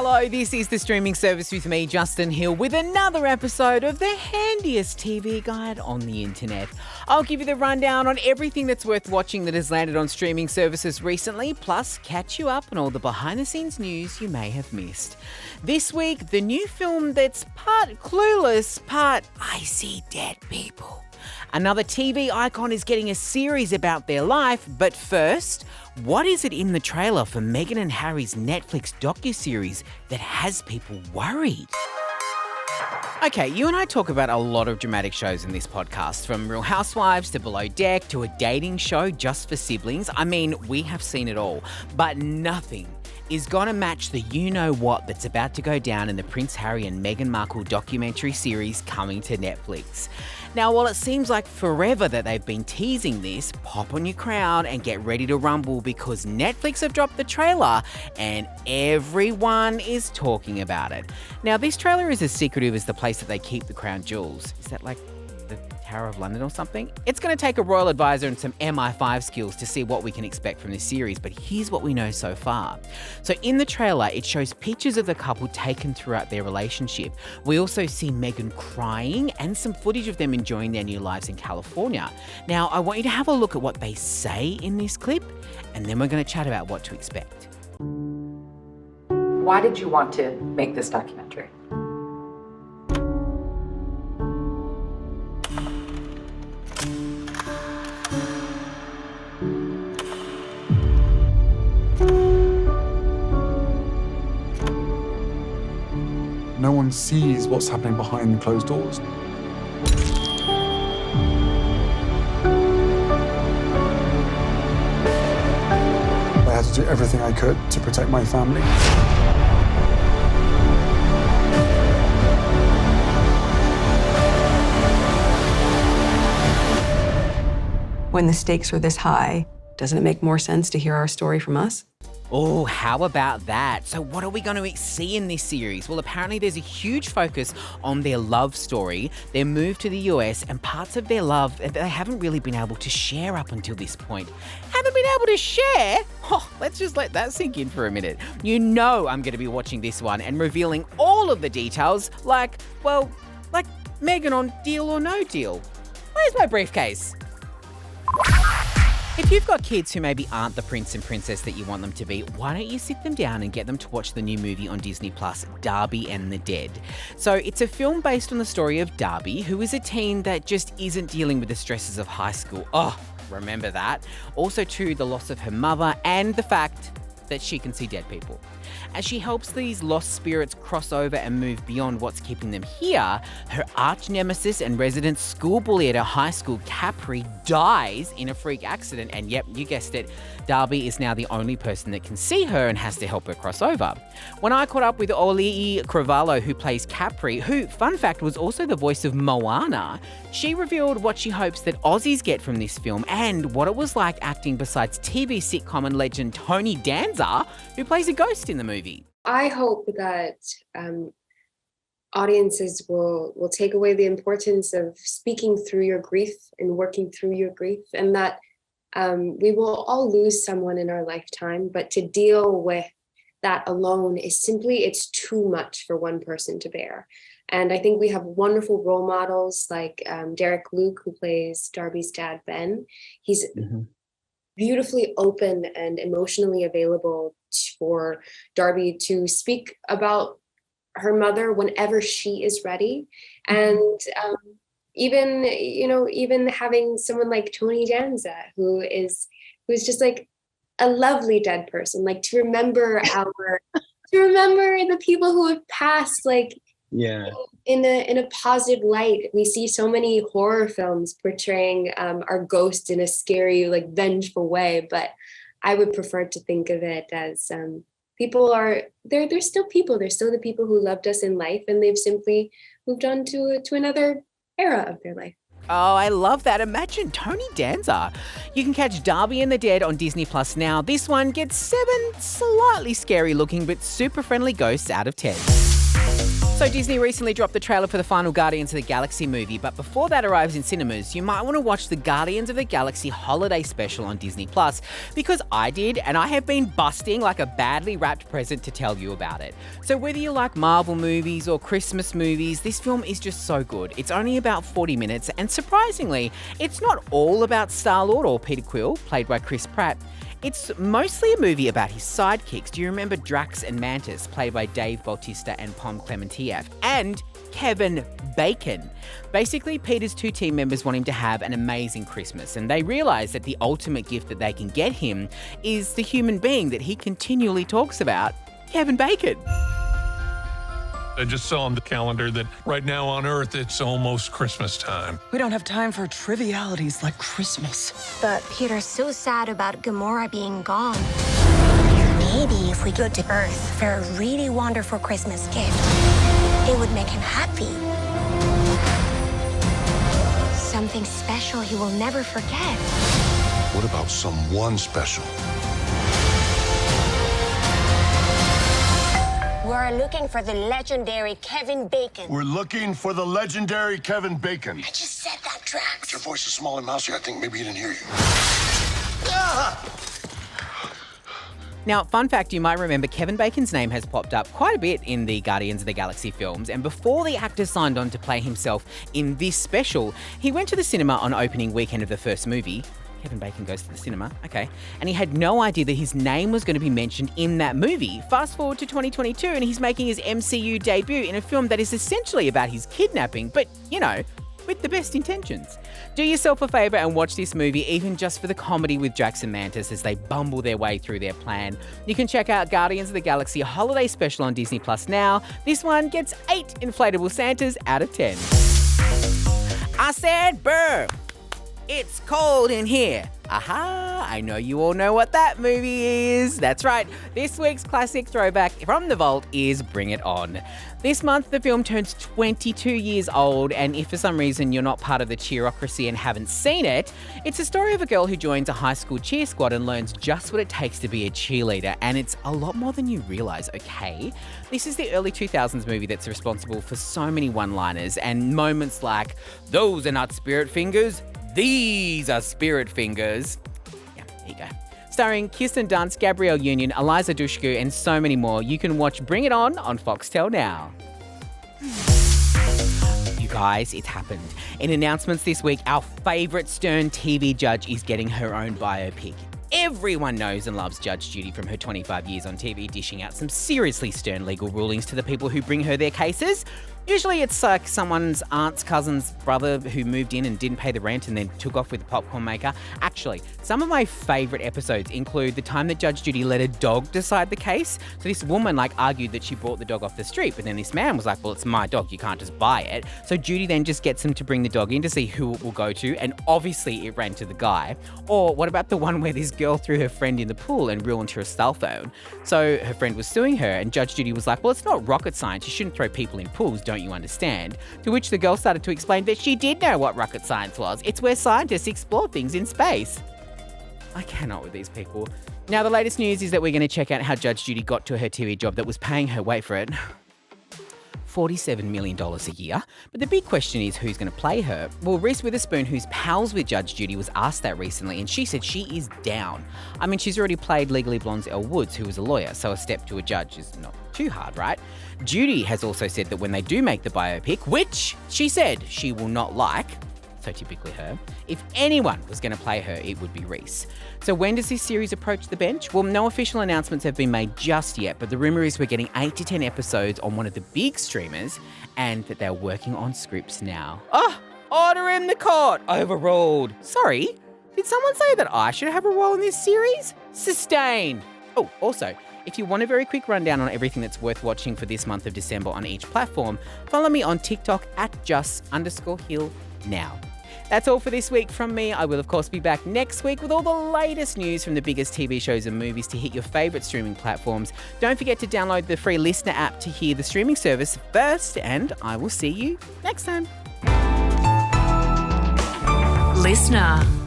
Hello, this is the streaming service with me, Justin Hill, with another episode of the handiest TV guide on the internet. I'll give you the rundown on everything that's worth watching that has landed on streaming services recently, plus catch you up on all the behind-the-scenes news you may have missed. This week, the new film that's part clueless, part I see dead people. Another TV icon is getting a series about their life, but first, what is it in the trailer for Meghan and Harry's Netflix docu-series that has people worried? Okay, you and I talk about a lot of dramatic shows in this podcast, from Real Housewives to Below Deck to a dating show just for siblings. I mean, we have seen it all, but nothing is going to match the you-know-what that's about to go down in the Prince Harry and Meghan Markle documentary series coming to Netflix. Now, while it seems like forever that they've been teasing this, pop on your crown and get ready to rumble because Netflix have dropped the trailer and everyone is talking about it. Now, this trailer is as secretive as the place that they keep the crown jewels. Is that like the Tower of London or something? It's going to take a royal advisor and some MI5 skills to see what we can expect from this series, but here's what we know so far. So in the trailer, it shows pictures of the couple taken throughout their relationship. We also see Meghan crying and some footage of them enjoying their new lives in California. Now, I want you to have a look at what they say in this clip, and then we're going to chat about what to expect. Why did you want to make this documentary? No one sees what's happening behind the closed doors. I had to do everything I could to protect my family. When the stakes are this high, doesn't it make more sense to hear our story from us? Oh, how about that? So what are we going to see in this series? Well, apparently there's a huge focus on their love story, their move to the US, and parts of their love that they haven't really been able to share up until this point. Haven't been able to share? Oh, let's just let that sink in for a minute. You know I'm going to be watching this one and revealing all of the details, like Meghan on Deal or No Deal. Where's my briefcase? If you've got kids who maybe aren't the prince and princess that you want them to be, why don't you sit them down and get them to watch the new movie on Disney+, Darby and the Dead. So it's a film based on the story of Darby, who is a teen that just isn't dealing with the stresses of high school. Oh, remember that. Also too, the loss of her mother and the fact that she can see dead people. As she helps these lost spirits cross over and move beyond what's keeping them here, her arch nemesis and resident school bully at her high school, Capri, dies in a freak accident. And yep, you guessed it, Darby is now the only person that can see her and has to help her cross over. When I caught up with Ollie Cravallo, who plays Capri, who, fun fact, was also the voice of Moana, she revealed what she hopes that Aussies get from this film and what it was like acting besides TV sitcom and legend Tony Danza, who plays a ghost in the movie. I hope that audiences will take away the importance of speaking through your grief and working through your grief, and that we will all lose someone in our lifetime, but to deal with that alone is simply, it's too much for one person to bear. And I think we have wonderful role models like Derek Luke, who plays Darby's dad, Ben. He's beautifully open and emotionally available for Darby to speak about her mother whenever she is ready. And even having someone like Tony Danza, who's just like a lovely dead person, like to remember the people who have passed, like in a positive light. We see so many horror films portraying our ghosts in a scary, like vengeful way, but I would prefer to think of it as people are, they're still people. They're still the people who loved us in life, and they've simply moved on to another era of their life. Oh, I love that. Imagine Tony Danza. You can catch Darby and the Dead on Disney Plus now. This one gets 7 slightly scary looking but super friendly ghosts out of 10. So Disney recently dropped the trailer for the final Guardians of the Galaxy movie, but before that arrives in cinemas, you might want to watch the Guardians of the Galaxy holiday special on Disney+, because I did, and I have been busting like a badly wrapped present to tell you about it. So whether you like Marvel movies or Christmas movies, this film is just so good. It's only about 40 minutes, and surprisingly, it's not all about Star-Lord or Peter Quill, played by Chris Pratt. It's mostly a movie about his sidekicks. Do you remember Drax and Mantis, played by Dave Bautista and Pom Klementieff? And Kevin Bacon. Basically, Peter's two team members want him to have an amazing Christmas, and they realise that the ultimate gift that they can get him is the human being that he continually talks about, Kevin Bacon. I just saw on the calendar that right now on Earth, it's almost Christmas time. We don't have time for trivialities like Christmas. But Peter's so sad about Gamora being gone. Maybe if we go to Earth for a really wonderful Christmas gift, it would make him happy. Something special he will never forget. What about someone special? We're looking for the legendary Kevin Bacon. We're looking for the legendary Kevin Bacon. I just said that, Drax. Your voice is small and mousy. I think maybe he didn't hear you. Now, fun fact, you might remember Kevin Bacon's name has popped up quite a bit in the Guardians of the Galaxy films, and before the actor signed on to play himself in this special, he went to the cinema on opening weekend of the first movie. Kevin Bacon goes to the cinema, okay. And he had no idea that his name was going to be mentioned in that movie. Fast forward to 2022 and he's making his MCU debut in a film that is essentially about his kidnapping, but, you know, with the best intentions. Do yourself a favour and watch this movie, even just for the comedy with Drax and Mantis as they bumble their way through their plan. You can check out Guardians of the Galaxy holiday special on Disney Plus now. This one gets 8 inflatable Santas out of 10. I said, brr. It's cold in here. Aha, I know you all know what that movie is. That's right, this week's classic throwback from the vault is Bring It On. This month, the film turns 22 years old, and if for some reason you're not part of the cheerocracy and haven't seen it, it's a story of a girl who joins a high school cheer squad and learns just what it takes to be a cheerleader, and it's a lot more than you realise, okay? This is the early 2000s movie that's responsible for so many one-liners and moments like, "Those are not spirit fingers, these are spirit fingers." Yeah, there you go. Starring Kirsten Dunst, Gabrielle Union, Eliza Dushku, and so many more. You can watch Bring It On Foxtel now. You guys, it's happened. In announcements this week, our favourite Stern TV judge is getting her own biopic. Everyone knows and loves Judge Judy from her 25 years on TV, dishing out some seriously stern legal rulings to the people who bring her their cases. Usually it's like someone's aunt's cousin's brother who moved in and didn't pay the rent and then took off with the popcorn maker. Actually, some of my favourite episodes include the time that Judge Judy let a dog decide the case. So this woman argued that she bought the dog off the street, but then this man was like, well, it's my dog, you can't just buy it. So Judy then just gets him to bring the dog in to see who it will go to, and obviously it ran to the guy. Or what about the one where this girl threw her friend in the pool and ruined her cell phone? So her friend was suing her, and Judge Judy was like, well, it's not rocket science, you shouldn't throw people in pools, don't you understand? To which the girl started to explain that she did know what rocket science was. It's where scientists explore things in space. I cannot with these people. Now, the latest news is that we're going to check out how Judge Judy got to her TV job that was paying her, wait for it, $47 million a year. But the big question is who's going to play her? Well, Reese Witherspoon, who's pals with Judge Judy, was asked that recently, and she said she is down. I mean, she's already played Legally Blonde's Elle Woods, who was a lawyer, so a step to a judge is not too hard, right? Judy has also said that when they do make the biopic, which she said she will not like, so typically her, if anyone was going to play her, it would be Reese. So when does this series approach the bench? Well, no official announcements have been made just yet, but the rumour is we're getting 8 to 10 episodes on one of the big streamers and that they're working on scripts now. Oh, order in the court, overruled. Sorry, did someone say that I should have a role in this series? Sustained. Oh, also, if you want a very quick rundown on everything that's worth watching for this month of December on each platform, follow me on TikTok at @just_Hill now. That's all for this week from me. I will, of course, be back next week with all the latest news from the biggest TV shows and movies to hit your favourite streaming platforms. Don't forget to download the free LiSTNR app to hear the streaming service first, and I will see you next time. LiSTNR.